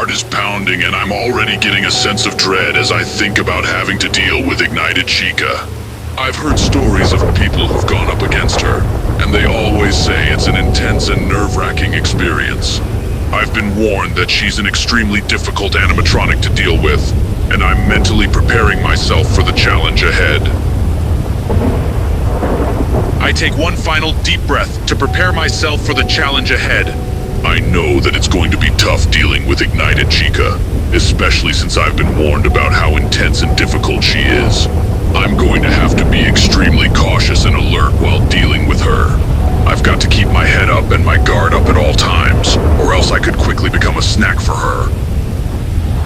heart is pounding and I'm already getting a sense of dread as I think about having to deal with Ignited Chica. I've heard stories of people who've gone up against her, and they always say it's an intense and nerve-wracking experience. I've been warned that she's an extremely difficult animatronic to deal with, and I'm mentally preparing myself for the challenge ahead. I take one final deep breath to prepare myself for the challenge ahead. I know that it's going to be tough dealing with Ignited Chica, especially since I've been warned about how intense and difficult she is. I'm going to have to be extremely cautious and alert while dealing with her. I've got to keep my head up and my guard up at all times, or else I could quickly become a snack for her.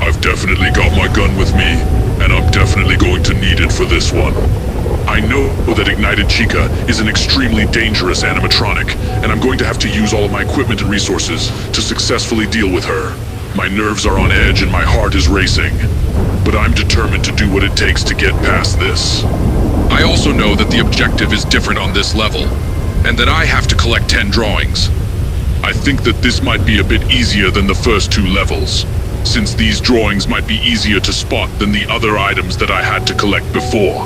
I've definitely got my gun with me, and I'm definitely going to need it for this one. I know that Ignited Chica is an extremely dangerous animatronic, and I'm going to have to use all of my equipment and resources to successfully deal with her. My nerves are on edge and my heart is racing, but I'm determined to do what it takes to get past this. I also know that the objective is different on this level, and that I have to collect 10 drawings. I think that this might be a bit easier than the first 2 levels, since these drawings might be easier to spot than the other items that I had to collect before.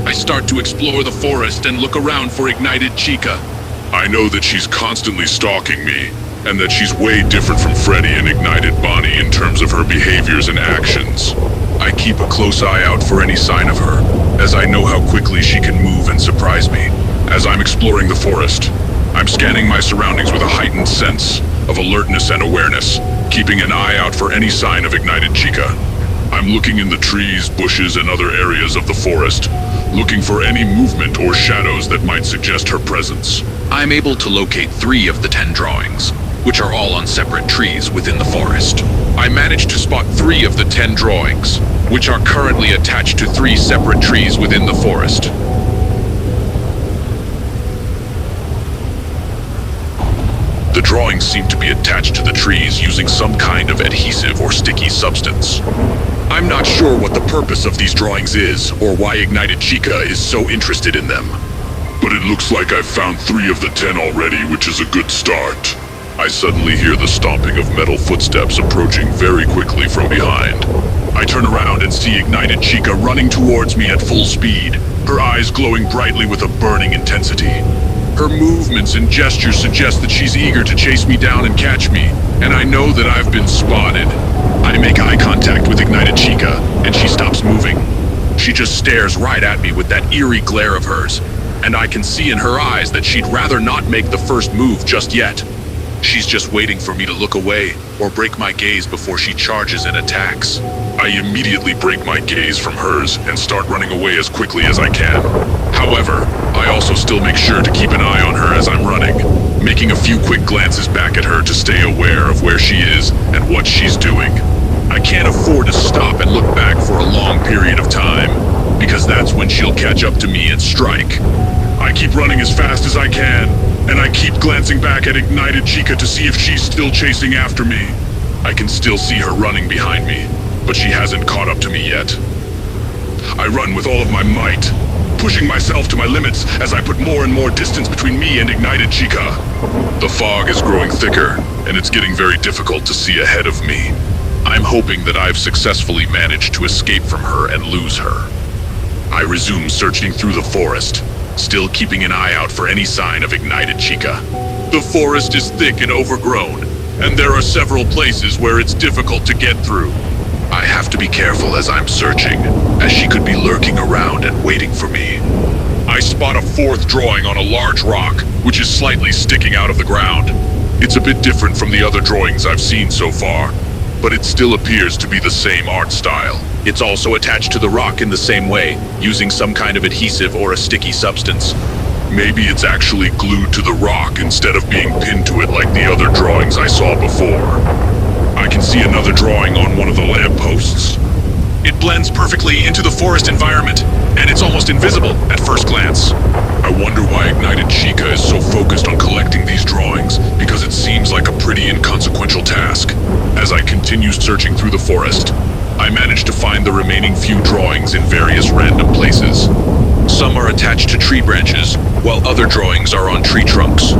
I start to explore the forest and look around for Ignited Chica. I know that she's constantly stalking me, and that she's way different from Freddy and Ignited Bonnie in terms of her behaviors and actions. I keep a close eye out for any sign of her, as I know how quickly she can move and surprise me. As I'm exploring the forest, I'm scanning my surroundings with a heightened sense of alertness and awareness, keeping an eye out for any sign of Ignited Chica. I'm looking in the trees, bushes, and other areas of the forest, looking for any movement or shadows that might suggest her presence. I'm able to locate 3 of the 10 drawings, which are all on separate trees within the forest. I managed to spot 3 of the 10 drawings, which are currently attached to 3 separate trees within the forest. The drawings seem to be attached to the trees using some kind of adhesive or sticky substance. I'm not sure what the purpose of these drawings is, or why Ignited Chica is so interested in them. But it looks like I've found 3 of the 10 already, which is a good start. I suddenly hear the stomping of metal footsteps approaching very quickly from behind. I turn around and see Ignited Chica running towards me at full speed, her eyes glowing brightly with a burning intensity. Her movements and gestures suggest that she's eager to chase me down and catch me, and I know that I've been spotted. I make eye contact with Ignited Chica, and she stops moving. She just stares right at me with that eerie glare of hers, and I can see in her eyes that she'd rather not make the first move just yet. She's just waiting for me to look away or break my gaze before she charges and attacks. I immediately break my gaze from hers and start running away as quickly as I can. However, I also still make sure to keep an eye on her as I'm running, making a few quick glances back at her to stay aware of where she is and what she's doing. I can't afford to stop and look back for a long period of time, because that's when she'll catch up to me and strike. I keep running as fast as I can, and I keep glancing back at Ignited Chica to see if she's still chasing after me. I can still see her running behind me, but she hasn't caught up to me yet. I run with all of my might, pushing myself to my limits as I put more and more distance between me and Ignited Chica. The fog is growing thicker, and it's getting very difficult to see ahead of me. I'm hoping that I've successfully managed to escape from her and lose her. I resume searching through the forest, still keeping an eye out for any sign of Ignited Chica. The forest is thick and overgrown, and there are several places where it's difficult to get through. I have to be careful as I'm searching, as she could be lurking around and waiting for me. I spot a 4th drawing on a large rock, which is slightly sticking out of the ground. It's a bit different from the other drawings I've seen so far, but it still appears to be the same art style. It's also attached to the rock in the same way, using some kind of adhesive or a sticky substance. Maybe it's actually glued to the rock instead of being pinned to it like the other drawings I saw before. I can see another drawing on one of the lampposts. It blends perfectly into the forest environment, and it's almost invisible at first glance. I wonder why Ignited Chica is so focused on collecting these drawings, because it seems like a pretty inconsequential task. As I continue searching through the forest, I manage to find the remaining few drawings in various random places. Some are attached to tree branches, while other drawings are on tree trunks.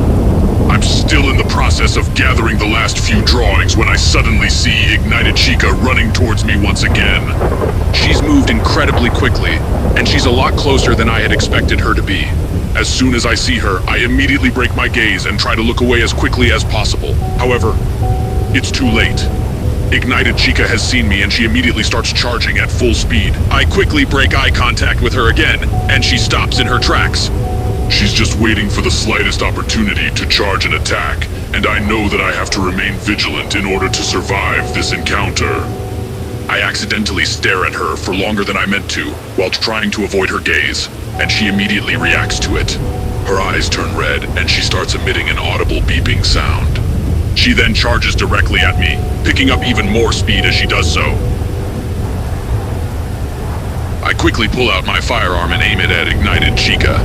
I'm still in the process of gathering the last few drawings when I suddenly see Ignited Chica running towards me once again. She's moved incredibly quickly, and she's a lot closer than I had expected her to be. As soon as I see her, I immediately break my gaze and try to look away as quickly as possible. However, it's too late. Ignited Chica has seen me and she immediately starts charging at full speed. I quickly break eye contact with her again, and she stops in her tracks. She's just waiting for the slightest opportunity to charge an attack, and I know that I have to remain vigilant in order to survive this encounter. I accidentally stare at her for longer than I meant to, while trying to avoid her gaze, and she immediately reacts to it. Her eyes turn red, and she starts emitting an audible beeping sound. She then charges directly at me, picking up even more speed as she does so. I quickly pull out my firearm and aim it at Ignited Chica.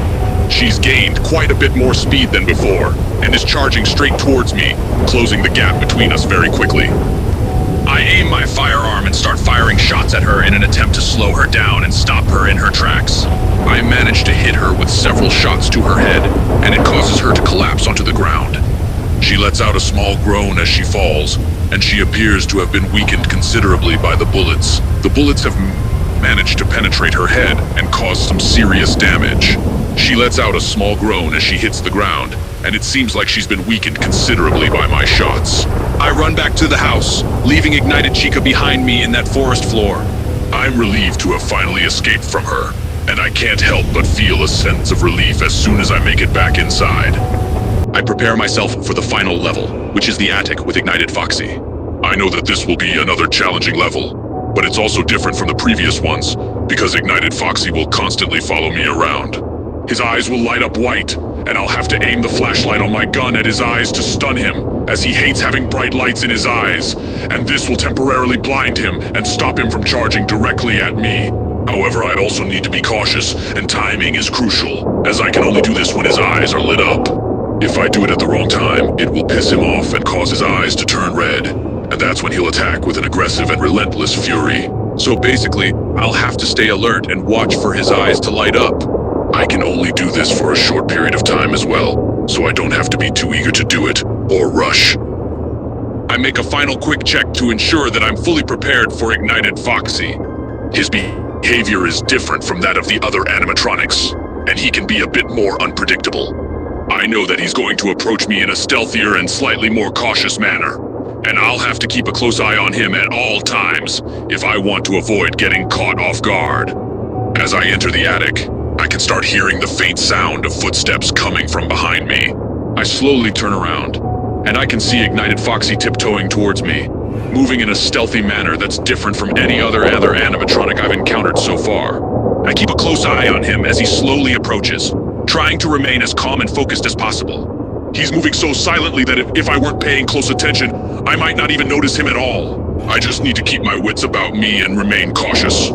She's gained quite a bit more speed than before, and is charging straight towards me, closing the gap between us very quickly. I aim my firearm and start firing shots at her in an attempt to slow her down and stop her in her tracks. I manage to hit her with several shots to her head, and it causes her to collapse onto the ground. She lets out a small groan as she falls, and she appears to have been weakened considerably by the bullets. The bullets have managed to penetrate her head and cause some serious damage. She lets out a small groan as she hits the ground, and it seems like she's been weakened considerably by my shots. I run back to the house, leaving Ignited Chica behind me in that forest floor. I'm relieved to have finally escaped from her, and I can't help but feel a sense of relief as soon as I make it back inside. I prepare myself for the final level, which is the attic with Ignited Foxy. I know that this will be another challenging level, but it's also different from the previous ones, because Ignited Foxy will constantly follow me around. His eyes will light up white, and I'll have to aim the flashlight on my gun at his eyes to stun him, as he hates having bright lights in his eyes, and this will temporarily blind him and stop him from charging directly at me. However, I also need to be cautious, and timing is crucial, as I can only do this when his eyes are lit up. If I do it at the wrong time, it will piss him off and cause his eyes to turn red, and that's when he'll attack with an aggressive and relentless fury. So basically, I'll have to stay alert and watch for his eyes to light up. I can only do this for a short period of time as well, so I don't have to be too eager to do it, or rush. I make a final quick check to ensure that I'm fully prepared for Ignited Foxy. His behavior is different from that of the other animatronics, and he can be a bit more unpredictable. I know that he's going to approach me in a stealthier and slightly more cautious manner, and I'll have to keep a close eye on him at all times if I want to avoid getting caught off guard. As I enter the attic, I can start hearing the faint sound of footsteps coming from behind me. I slowly turn around, and I can see Ignited Foxy tiptoeing towards me, moving in a stealthy manner that's different from any other animatronic I've encountered so far. I keep a close eye on him as he slowly approaches, trying to remain as calm and focused as possible. He's moving so silently that if I weren't paying close attention, I might not even notice him at all. I just need to keep my wits about me and remain cautious.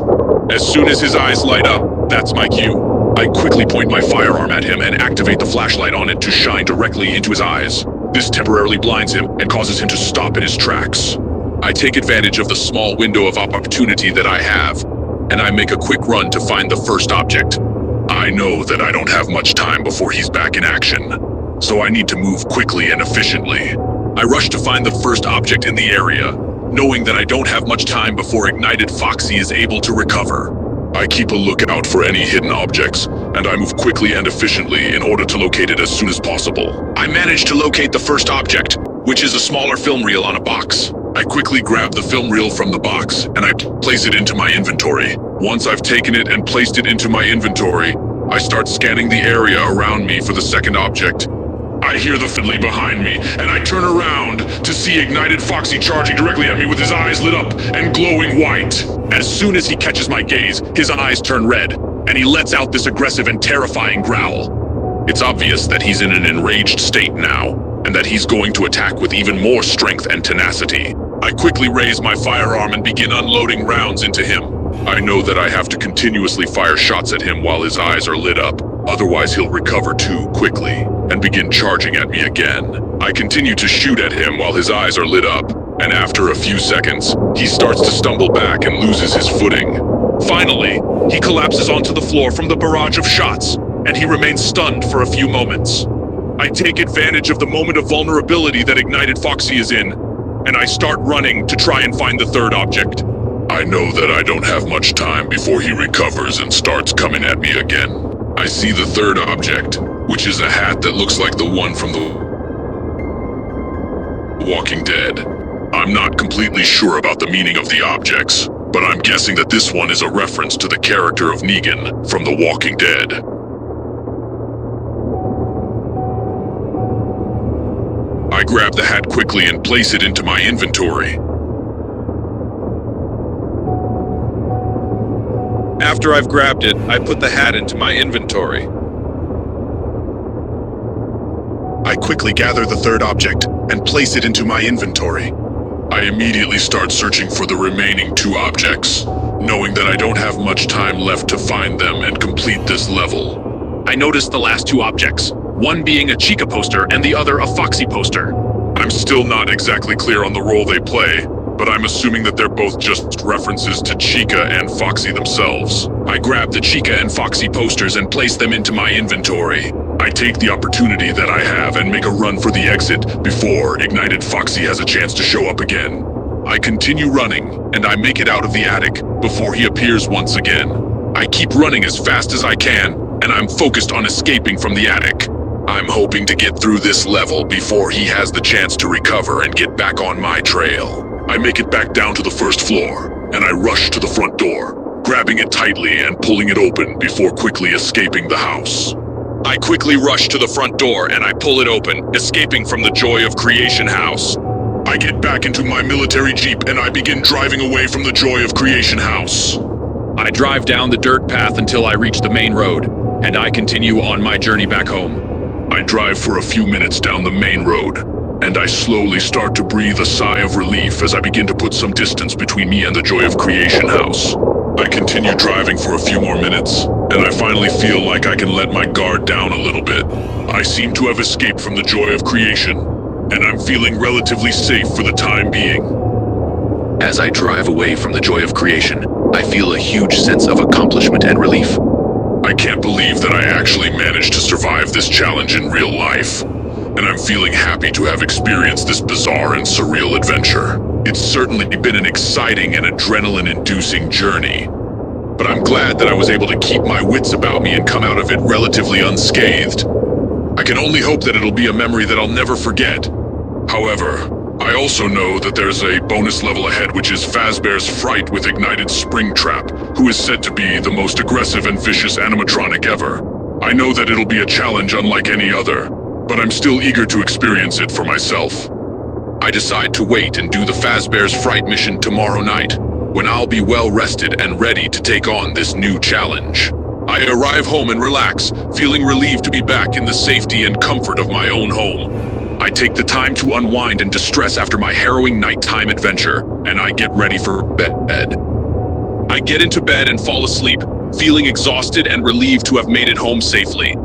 As soon as his eyes light up, that's my cue. I quickly point my firearm at him and activate the flashlight on it to shine directly into his eyes. This temporarily blinds him and causes him to stop in his tracks. I take advantage of the small window of opportunity that I have, and I make a quick run to find the first object. I know that I don't have much time before he's back in action, so I need to move quickly and efficiently. I rush to find the first object in the area, knowing that I don't have much time before Ignited Foxy is able to recover. I keep a lookout for any hidden objects, and I move quickly and efficiently in order to locate it as soon as possible. I manage to locate the first object, which is a smaller film reel on a box. I quickly grab the film reel from the box, and I place it into my inventory. Once I've taken it and placed it into my inventory, I start scanning the area around me for the second object. I hear the fiddly behind me, and I turn around to see Ignited Foxy charging directly at me with his eyes lit up and glowing white. As soon as he catches my gaze, his eyes turn red, and he lets out this aggressive and terrifying growl. It's obvious that he's in an enraged state now, and that he's going to attack with even more strength and tenacity. I quickly raise my firearm and begin unloading rounds into him. I know that I have to continuously fire shots at him while his eyes are lit up, otherwise he'll recover too quickly and begin charging at me again. I continue to shoot at him while his eyes are lit up, and after a few seconds, he starts to stumble back and loses his footing. Finally, he collapses onto the floor from the barrage of shots, and he remains stunned for a few moments. I take advantage of the moment of vulnerability that Ignited Foxy is in, and I start running to try and find the third object. I know that I don't have much time before he recovers and starts coming at me again. I see the third object, which is a hat that looks like the one from The Walking Dead. I'm not completely sure about the meaning of the objects, but I'm guessing that this one is a reference to the character of Negan from The Walking Dead. I grab the hat quickly and place it into my inventory. After I've grabbed it, I put the hat into my inventory. I quickly gather the third object and place it into my inventory. I immediately start searching for the remaining two objects, knowing that I don't have much time left to find them and complete this level. I noticed the last two objects, one being a Chica poster and the other a Foxy poster. I'm still not exactly clear on the role they play, but I'm assuming that they're both just references to Chica and Foxy themselves. I grab the Chica and Foxy posters and place them into my inventory. I take the opportunity that I have and make a run for the exit before Ignited Foxy has a chance to show up again. I continue running, and I make it out of the attic before he appears once again. I keep running as fast as I can, and I'm focused on escaping from the attic. I'm hoping to get through this level before he has the chance to recover and get back on my trail. I make it back down to the first floor, and I rush to the front door, grabbing it tightly and pulling it open before quickly escaping the house. I quickly rush to the front door and I pull it open, escaping from the Joy of Creation house. I get back into my military jeep and I begin driving away from the Joy of Creation house. I drive down the dirt path until I reach the main road, and I continue on my journey back home. I drive for a few minutes down the main road, and I slowly start to breathe a sigh of relief as I begin to put some distance between me and the Joy of Creation house. I continue driving for a few more minutes, and I finally feel like I can let my guard down a little bit. I seem to have escaped from the Joy of Creation, and I'm feeling relatively safe for the time being. As I drive away from the Joy of Creation, I feel a huge sense of accomplishment and relief. I can't believe that I actually managed to survive this challenge in real life, and I'm feeling happy to have experienced this bizarre and surreal adventure. It's certainly been an exciting and adrenaline-inducing journey, but I'm glad that I was able to keep my wits about me and come out of it relatively unscathed. I can only hope that it'll be a memory that I'll never forget. However, I also know that there's a bonus level ahead, which is Fazbear's Fright with Ignited Springtrap, who is said to be the most aggressive and vicious animatronic ever. I know that it'll be a challenge unlike any other, but I'm still eager to experience it for myself. I decide to wait and do the Fazbear's Fright mission tomorrow night, when I'll be well rested and ready to take on this new challenge. I arrive home and relax, feeling relieved to be back in the safety and comfort of my own home. I take the time to unwind and distress after my harrowing nighttime adventure, and I get ready for bed. I get into bed and fall asleep, feeling exhausted and relieved to have made it home safely.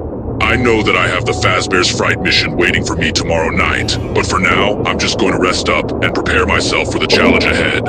I know that I have the Fazbear's Fright mission waiting for me tomorrow night, but for now, I'm just going to rest up and prepare myself for the challenge ahead.